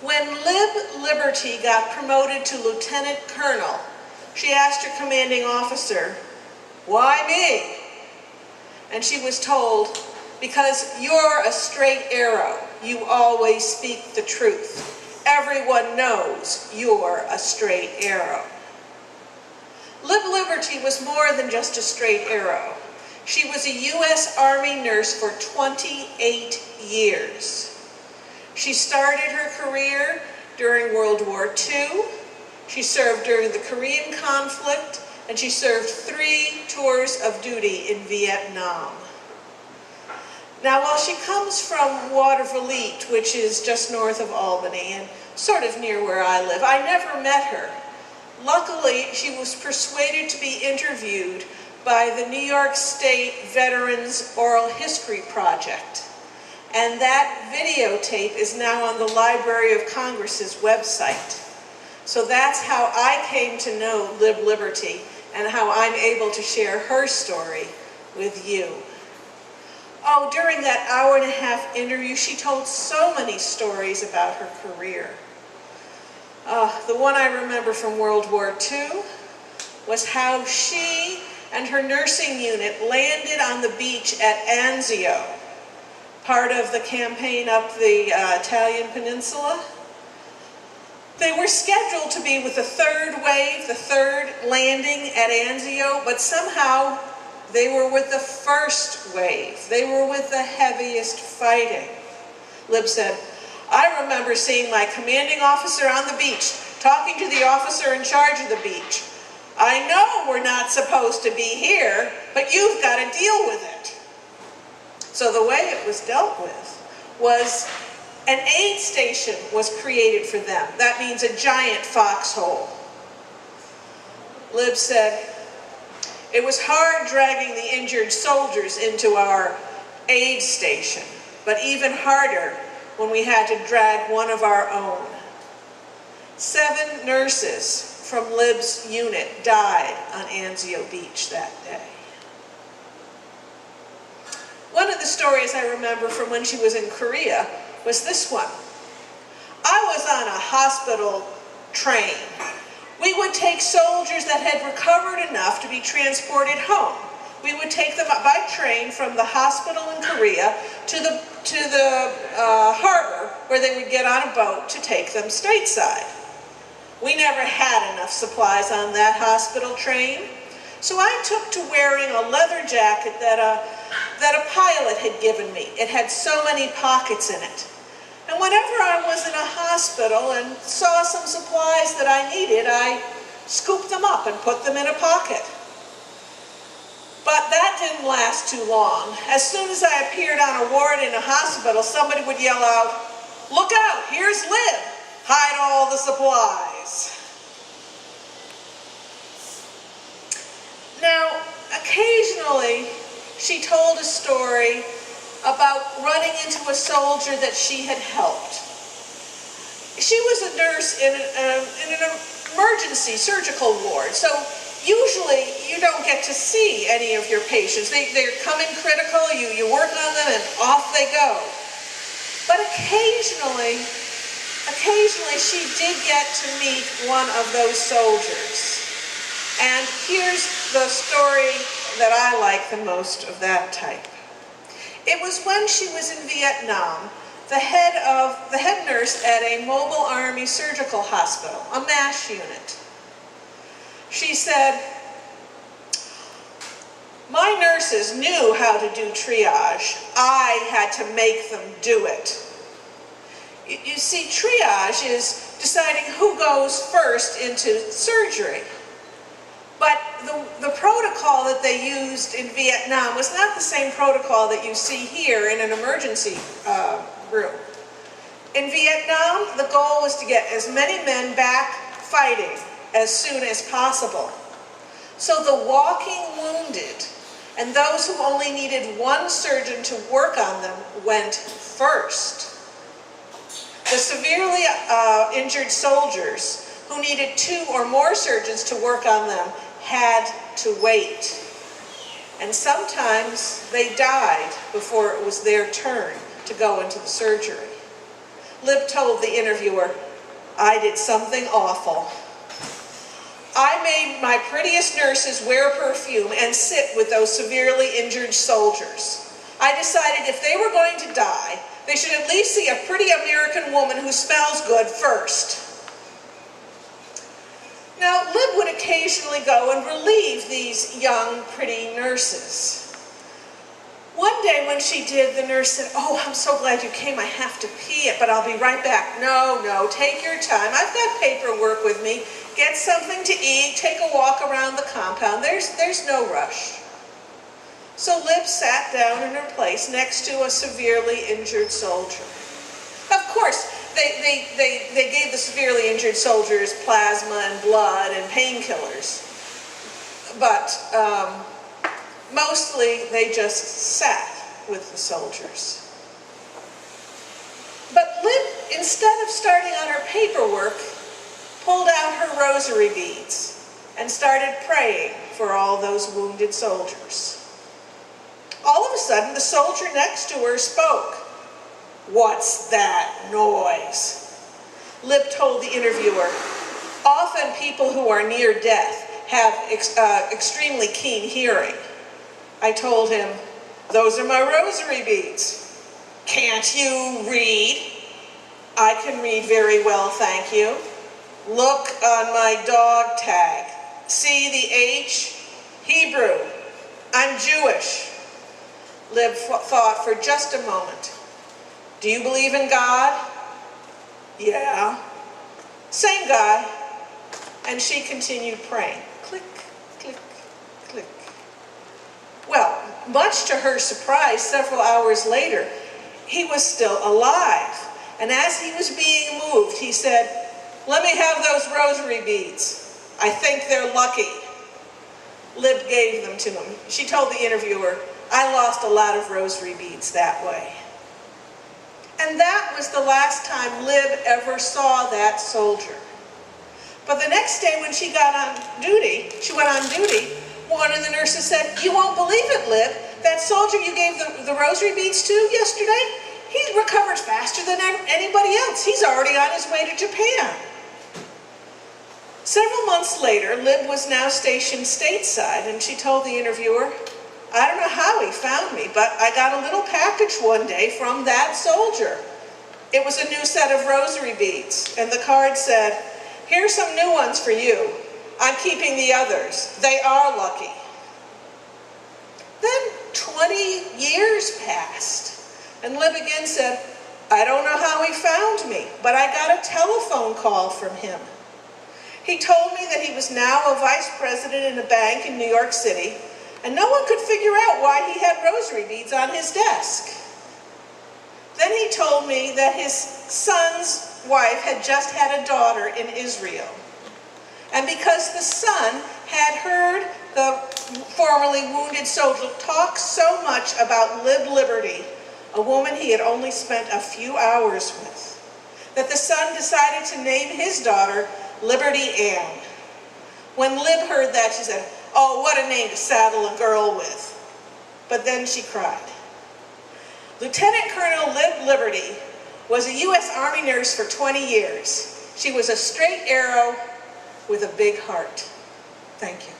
When Liv Liberty got promoted to lieutenant colonel, she asked her commanding officer, "Why me?" And she was told, "Because you're a straight arrow. You always speak the truth. Everyone knows you're a straight arrow." Liv Liberty was more than just a straight arrow. She was a U.S. Army nurse for 28 years. She started her career during World War II. She served during the Korean conflict, and she served 3 tours of duty in Vietnam. Now, while she comes from Watervliet, which is just north of Albany and sort of near where I live, I never met her. Luckily, she was persuaded to be interviewed by the New York State Veterans Oral History Project. And that videotape is now on the Library of Congress's website. So that's how I came to know Liv Liberty and how I'm able to share her story with you. Oh, during that hour-and-a-half interview, she told so many stories about her career. The one I remember from World War II was how she and her nursing unit landed on the beach at Anzio, part of the campaign up the Italian peninsula. They were scheduled to be with the 3rd wave, the 3rd landing at Anzio, but somehow they were with the 1st wave. They were with the heaviest fighting. Lib said, "I remember seeing my commanding officer on the beach, talking to the officer in charge of the beach. I know we're not supposed to be here, but you've got to deal with it." So the way it was dealt with was an aid station was created for them. That means a giant foxhole. Lib said, "It was hard dragging the injured soldiers into our aid station, but even harder when we had to drag one of our own." 7 nurses from Lib's unit died on Anzio Beach that day. One of the stories I remember from when she was in Korea was this one. I was on a hospital train. We would take soldiers that had recovered enough to be transported home. We would take them by train from the hospital in Korea to the harbor, where they would get on a boat to take them stateside. We never had enough supplies on that hospital train, so I took to wearing a leather jacket that a pilot had given me. It had so many pockets in it. And whenever I was in a hospital and saw some supplies that I needed, I scooped them up and put them in a pocket. But that didn't last too long. As soon as I appeared on a ward in a hospital, somebody would yell out, "Look out, here's Liv, hide all the supplies." Now, occasionally, she told a story about running into a soldier that she had helped. She was a nurse in an emergency surgical ward, so usually you don't get to see any of your patients. They come in critical, you work on them, and off they go. But occasionally she did get to meet one of those soldiers. And here's the story that I like the most of that type. It was when she was in Vietnam, the head nurse at a mobile army surgical hospital, a MASH unit. She said, "My nurses knew how to do triage. I had to make them do it." You see, triage is deciding who goes first into surgery. But the protocol that they used in Vietnam was not the same protocol that you see here in an emergency room. In Vietnam, the goal was to get as many men back fighting as soon as possible. So the walking wounded and those who only needed one surgeon to work on them went first. The severely injured soldiers who needed 2 or more surgeons to work on them had to wait. And sometimes they died before it was their turn to go into the surgery. Lib told the interviewer, "I did something awful. I made my prettiest nurses wear perfume and sit with those severely injured soldiers. I decided if they were going to die, they should at least see a pretty American woman who smells good first." Now, Lib would occasionally go and relieve these young, pretty nurses. One day when she did, the nurse said, "Oh, I'm so glad you came. I have to pee it, but I'll be right back." No, take your time. I've got paperwork with me. Get something to eat, take a walk around the compound. There's no rush." So Lib sat down in her place next to a severely injured soldier. Of course, they gave the severely injured soldiers plasma and blood and painkillers. But mostly they just sat with the soldiers. But Lib, instead of starting on her paperwork, pulled out her rosary beads and started praying for all those wounded soldiers. All of a sudden, the soldier next to her spoke. "What's that noise?" Lib told the interviewer, "Often people who are near death have extremely keen hearing." I told him, "Those are my rosary beads." "Can't you read?" "I can read very well, thank you." "Look on my dog tag. See the H? Hebrew. I'm Jewish." Lib thought for just a moment. "Do you believe in God?" "Yeah." "Same guy." And she continued praying. Click, click, click. Well, much to her surprise, several hours later, he was still alive. And as he was being moved, he said, "Let me have those rosary beads. I think they're lucky." Lib gave them to him. She told the interviewer, "I lost a lot of rosary beads that way." And that was the last time Lib ever saw that soldier. But the next day when she went on duty, one of the nurses said, "You won't believe it, Lib. That soldier you gave the rosary beads to yesterday, he recovers faster than anybody else. He's already on his way to Japan." Several months later, Lib was now stationed stateside, and she told the interviewer, "I don't know how he found me, but I got a little package one day from that soldier. It was a new set of rosary beads, and the card said, 'Here's some new ones for you. I'm keeping the others. They are lucky.'" Then 20 years passed, and Lib again said, "I don't know how he found me, but I got a telephone call from him. He told me that he was now a vice president in a bank in New York City, and no one could figure out why he had rosary beads on his desk. Then he told me that his son's wife had just had a daughter in Israel. And because the son had heard the formerly wounded soldier talk so much about Liv Liberty, a woman he had only spent a few hours with, that the son decided to name his daughter Liberty Ann. When Lib heard that, she said, 'Oh, what a name to saddle a girl with.' But then she cried. Lieutenant Colonel Liv Liberty was a U.S. Army nurse for 20 years. She was a straight arrow with a big heart. Thank you.